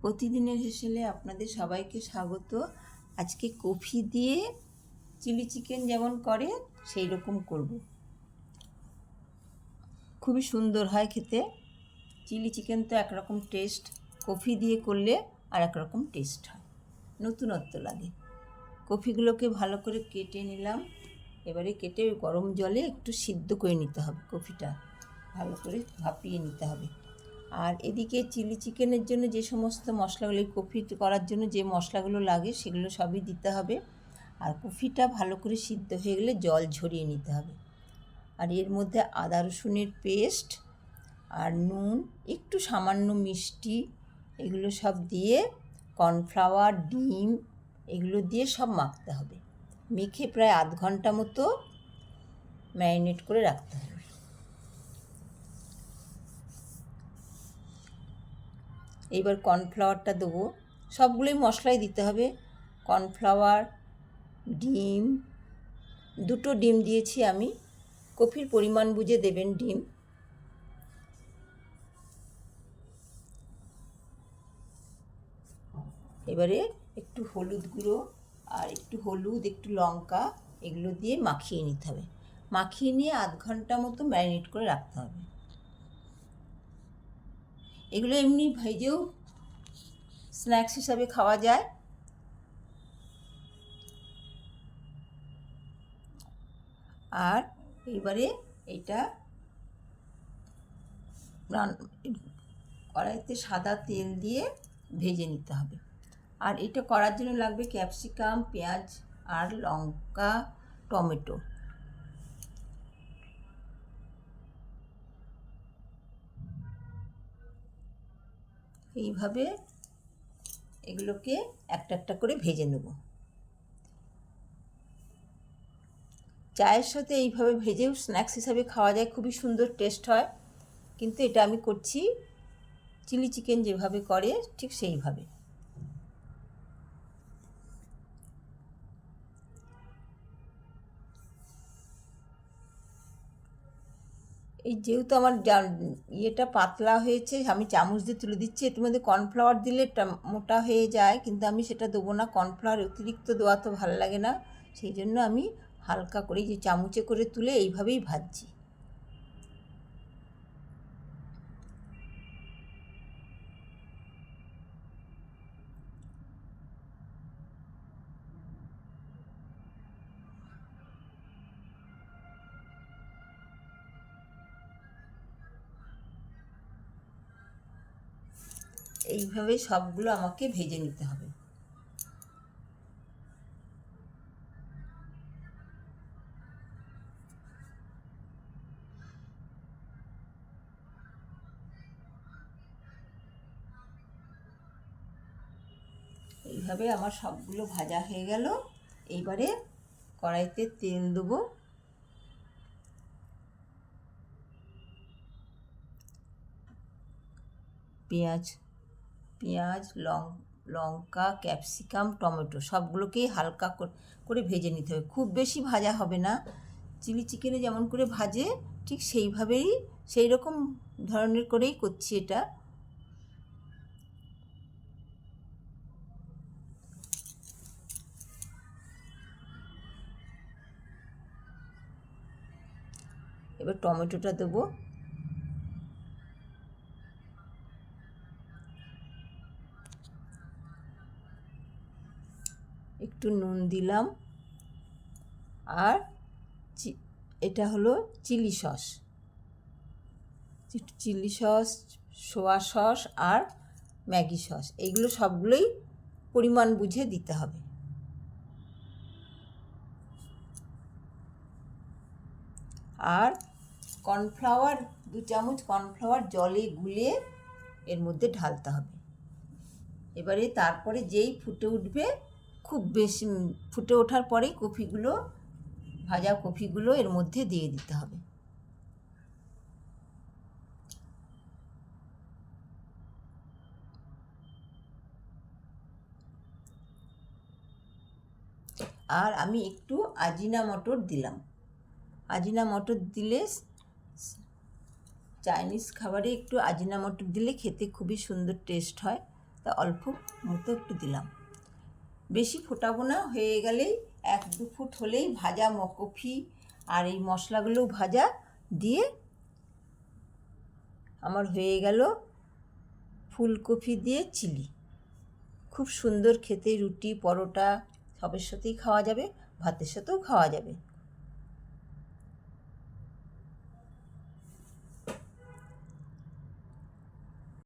প্রতিদিনের হেসেলে আপনাদের সবাইকে স্বাগত। আজকে কফি দিয়ে চিলি চিকেন যেমন করে সেই রকম করব। খুবই সুন্দর হয় খেতে। চিলি চিকেন তো একরকম টেস্ট, কফি দিয়ে করলে আর একরকম টেস্ট হয়, নতুনত্ব লাগে। কফিগুলোকে ভালো করে কেটে নিলাম। এবারে কেটে গরম জলে একটু সিদ্ধ করে নিতে হবে, কফিটা ভালো করে ভাপিয়ে নিতে হবে। আর এদিকে চিলি চিকেনের জন্য যে সমস্ত মশলাগুলো, কফি করার জন্য যে মশলাগুলো লাগে সেগুলো সবই দিতে হবে। আর কফিটা ভালো করে সিদ্ধ হয়ে গেলে জল ঝরিয়ে নিতে হবে। আর এর মধ্যে আদা রসুনের পেস্ট আর নুন, একটু সামান্য মিষ্টি, এগুলো সব দিয়ে কর্নফ্লাওয়ার, ডিম এগুলো দিয়ে সব মাখতে হবে। মেখে প্রায় আধ ঘন্টা মতো ম্যারিনেট করে রাখতে হবে। এইবার কর্নফ্লাওয়ারটা দেবো, সবগুলোই মশলাই দিতে হবে। কর্নফ্লাওয়ার, ডিম, 2টো ডিম দিয়েছি আমি, কফির পরিমাণ বুঝে দেবেন ডিম। এবারে একটু হলুদ গুঁড়ো আর একটু লঙ্কা এগুলো দিয়ে মাখিয়ে নিতে হবে। মাখিয়ে নিয়ে আধ ঘন্টা মতো ম্যারিনেট করে রাখতে হবে। এগুলো এমনি ভেজেও স্ন্যাক্স হিসাবে খাওয়া যায়। আর এবারে এটা কড়াইতে সাদা তেল দিয়ে ভেজে নিতে হবে। আর এটা করার জন্য লাগবে ক্যাপসিকাম, পেঁয়াজ আর লঙ্কা, টমেটো। এইভাবে এগুলোকে একটা একটা করে ভেজে নেব। চায়ের সাথে এইভাবে ভেজেও স্ন্যাক্স হিসাবে খাওয়া যায়, খুবই সুন্দর টেস্ট হয়। কিন্তু এটা আমি করছি চিলি চিকেন যেভাবে করে ঠিক সেইভাবে। এই যেহেতু আমার ইয়েটা পাতলা হয়েছে, আমি চামচ দিয়ে তুলে দিচ্ছি। এর মধ্যে কর্নফ্লাওয়ার দিলে মোটা হয়ে যায়, কিন্তু আমি সেটা দেবো না। কর্নফ্লাওয়ার অতিরিক্ত দেওয়া তো ভালো লাগে না, সেই জন্য আমি হালকা করে যে চামচে করে তুলে এইভাবেই ভাজছি। এইভাবে সবগুলো আমাকে ভেজে নিতে হবে। এইভাবে আমার সবগুলো ভাজা হয়ে গেল। এইবারে কড়াইতে তেল দেবো। পেঁয়াজ, লঙ্কা, ক্যাপসিকাম, টমেটো সবগুলোকেই হালকা করে ভেজে নিতে হবে। খুব বেশি ভাজা হবে না। চিলি চিকেনে যেমন করে ভাজে ঠিক সেইভাবেই, সেই রকম ধরনের করেই করছি এটা। এবার টমেটোটা দেবো। একটু নুন দিলাম। আর এটা হলো চিলি সস, সোয়া সস আর ম্যাগি সস, এইগুলো সবগুলোই পরিমাণ বুঝে দিতে হবে। আর কর্নফ্লাওয়ার 2 চামচ কর্নফ্লাওয়ার জলে গুলে এর মধ্যে ঢালতে হবে। এবারে তারপরে যেই ফুটে উঠবে, খুব বেশি ফুটে ওঠার পরেই ভাজা কফিগুলো এর মধ্যে দিয়ে দিতে হবে। আর আমি একটু আজিনামটর দিলাম। আজিনামটর দিলে, চাইনিজ খাবারে একটু আজিনামটর দিলে খেতে খুবই সুন্দর টেস্ট হয়। তা অল্প মতো একটু দিলাম, বেশি ফোটাবো না। হয়ে গেলেই 1-2 ফুট হলেই ভাজা কফি আর এই মশলাগুলো ভাজা দিয়ে আমার হয়ে গেল ফুলকপি দিয়ে চিলি। খুব সুন্দর খেতে, রুটি পরোটা সবের সাথেই খাওয়া যাবে, ভাতের সাথেও খাওয়া যাবে।